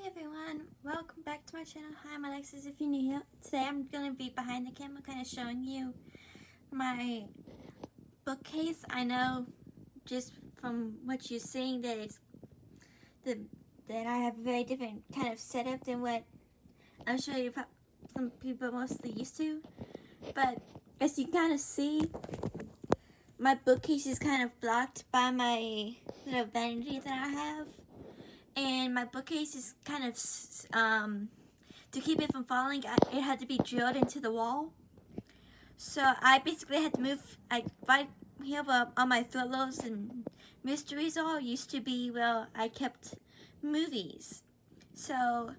everyone, welcome back to my channel. Hi, I'm Alexis if you're new here. Today I'm going to be behind the camera kind of showing you my bookcase. I know just from what you're seeing that that I have a very different kind of setup than what I'm sure some people are mostly used to. But as you kind of see, my bookcase is kind of blocked by my little vanity that I have. And my bookcase is kind of, to keep it from falling, it had to be drilled into the wall. So I basically had to move, right here where all my photos and mysteries all used to be where I kept movies. So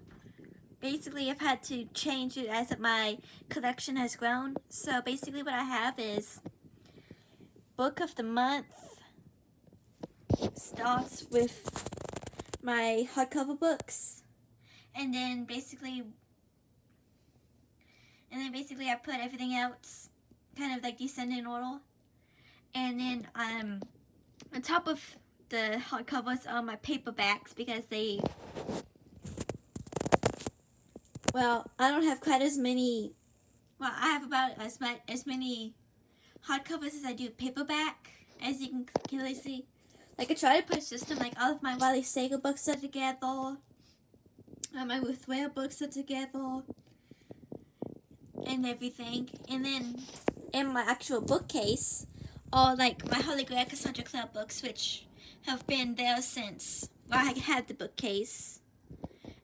basically I've had to change it as my collection has grown. So basically what I have is Book of the Month starts with my hardcover books, and then basically I put everything else kind of like descending order, and then on top of the hardcovers are my paperbacks because I don't have quite as many. Well, I have about as many hardcovers as I do paperback, as you can clearly see. Like, I try to put a system, like all of my Wiley Sager books are together, my Ruth Ware books are together, and everything. And then in my actual bookcase are like my Holy Grail Cassandra Clare books, which have been there since I had the bookcase.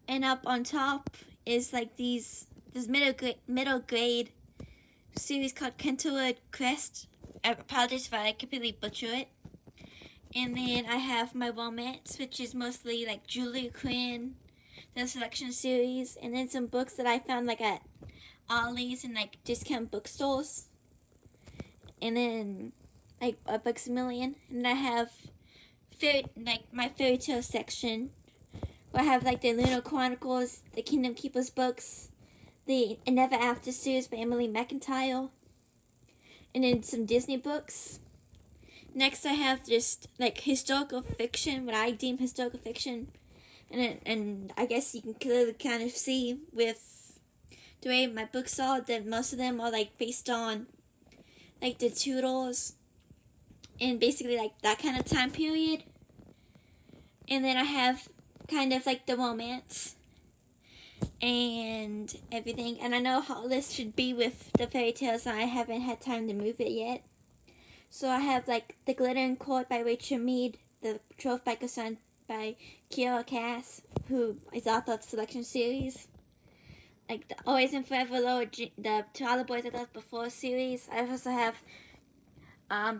And up on top is like this middle grade series called Kentwood Crest. I apologize if I completely butcher it. And then I have my romance, which is mostly like Julia Quinn, the selection series, and then some books that I found like at Ollie's and like discount bookstores. And then like a Books A Million. And I have my fairy tale section, where I have like the Lunar Chronicles, the Kingdom Keepers books, the Never After series by Emily McIntyre, and then some Disney books. Next, I have just like historical fiction, what I deem historical fiction, and I guess you can clearly kind of see with the way my books are that most of them are like based on like the Tudors and basically like that kind of time period. And then I have kind of like the romance and everything, and I know how this should be with the fairy tales, and I haven't had time to move it yet. So I have like The Glittering Court by Rachel Mead, The Betrothed by Cassandra by Kiera Cass, who is author of Selection series. Like the Always and Forever Lord, the To All the Boys I Loved Before series. I also have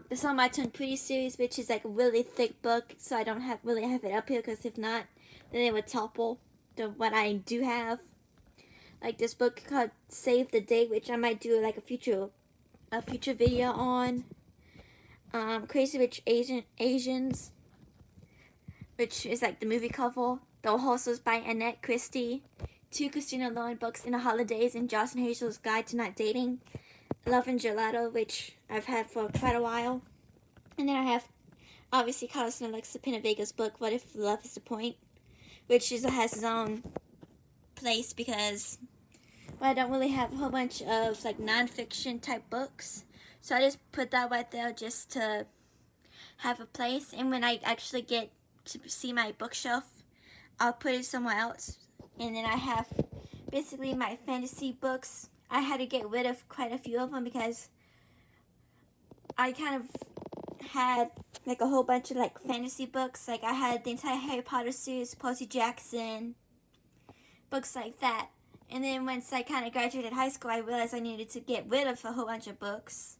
the Song My Turned Pretty series, which is like a really thick book, so I don't really have it up here, because if not, then it would topple what I do have. Like this book called Save the Date, which I might do like a future video on. Crazy Rich Asians, which is like the movie cover. The Horses by Annette Christie. 2 Christina Lauren books in the holidays, and Joss and Hazel's Guide to Not Dating. Love and Gelato, which I've had for quite a while. And then I have, obviously, Carlos and Alexa Pinavega's book, What If Love Is the Point, which has its own place because I don't really have a whole bunch of like non-fiction type books. So I just put that right there just to have a place. And when I actually get to see my bookshelf, I'll put it somewhere else. And then I have basically my fantasy books. I had to get rid of quite a few of them because I kind of had like a whole bunch of like fantasy books. Like I had the entire Harry Potter series, Percy Jackson, books like that. And then once I kind of graduated high school, I realized I needed to get rid of a whole bunch of books,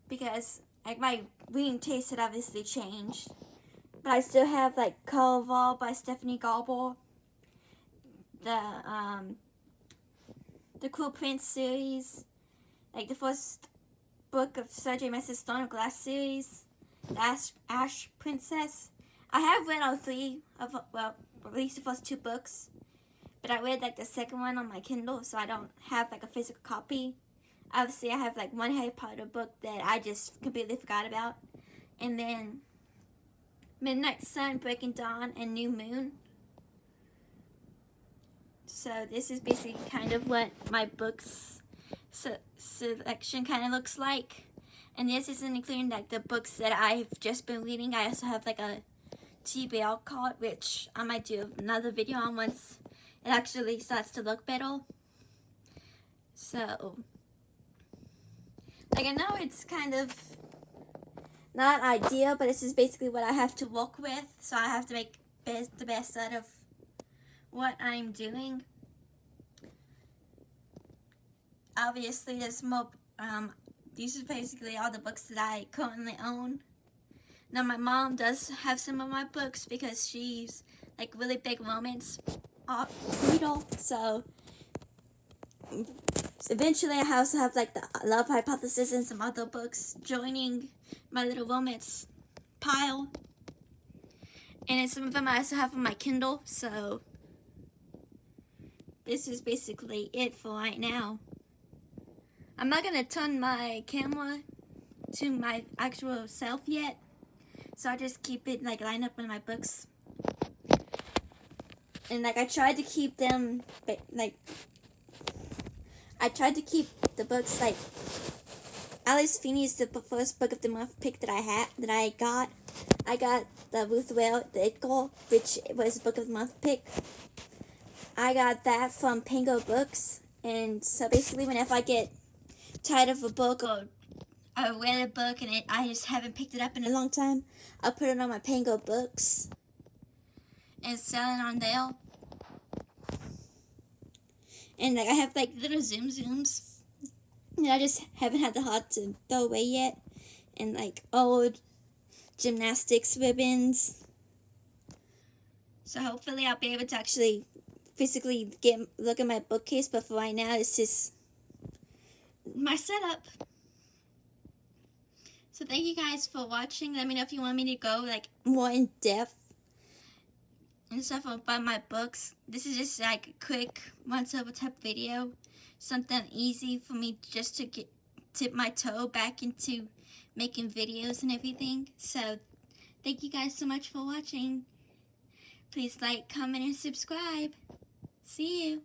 because like my reading taste had obviously changed. But I still have like Caraval by Stephanie Garber, the Cruel Prince series, like the first book of Sarah J. Maas's Stone of Glass series, the Ash Princess. I have read all 3 of, well, at least the first 2 books, but I read like the second one on my Kindle, so I don't have like a physical copy. Obviously, I have like one Harry Potter book that I just completely forgot about. And then Midnight Sun, Breaking Dawn, and New Moon. So this is basically kind of what my books selection kind of looks like. And this isn't including like the books that I've just been reading. I also have like a TBR card, which I might do another video on once it actually starts to look better. So, like, I know it's kind of not ideal, but this is basically what I have to work with. So I have to make the best out of what I'm doing. Obviously, there's more. These are basically all the books that I currently own. Now, my mom does have some of my books because she's like really big romance reader. So eventually, I also have like the Love Hypothesis and some other books joining my little romance pile. And then some of them I also have on my Kindle. So this is basically it for right now. I'm not gonna turn my camera to my actual self yet, so I just keep it like lined up with my books. And like I tried to keep them like I tried to keep the books like Alice Feeney's the first book of the month pick that I got. I got the Ruth Whale, the It Girl, which was book of the month pick. I got that from PangoBooks, and so basically whenever I get tired of a book or I read a book and I just haven't picked it up in a long time, I'll put it on my PangoBooks and sell it on there. And like I have like little zooms that I just haven't had the heart to throw away yet, and like old gymnastics ribbons. So hopefully I'll be able to actually physically look at my bookcase, but for right now it's just my setup. So thank you guys for watching. Let me know if you want me to go like more in depth and stuff about my books. This is just like a quick once-over type video. Something easy for me just to tip my toe back into making videos and everything. So thank you guys so much for watching. Please like, comment, and subscribe. See you.